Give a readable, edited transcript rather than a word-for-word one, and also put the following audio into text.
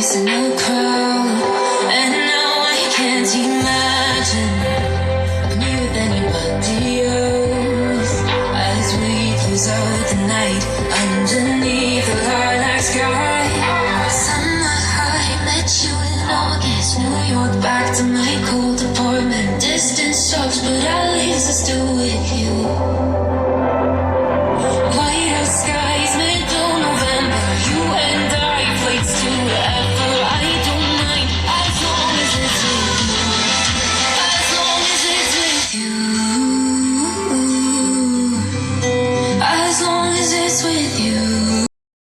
face in a crowd, and now I can't imagine me with anybody else. As we close out the night underneath the lilac sky. Summer high, met you in August, New York, back to my cold apartment. Distance sucks, but at least I'm still with you.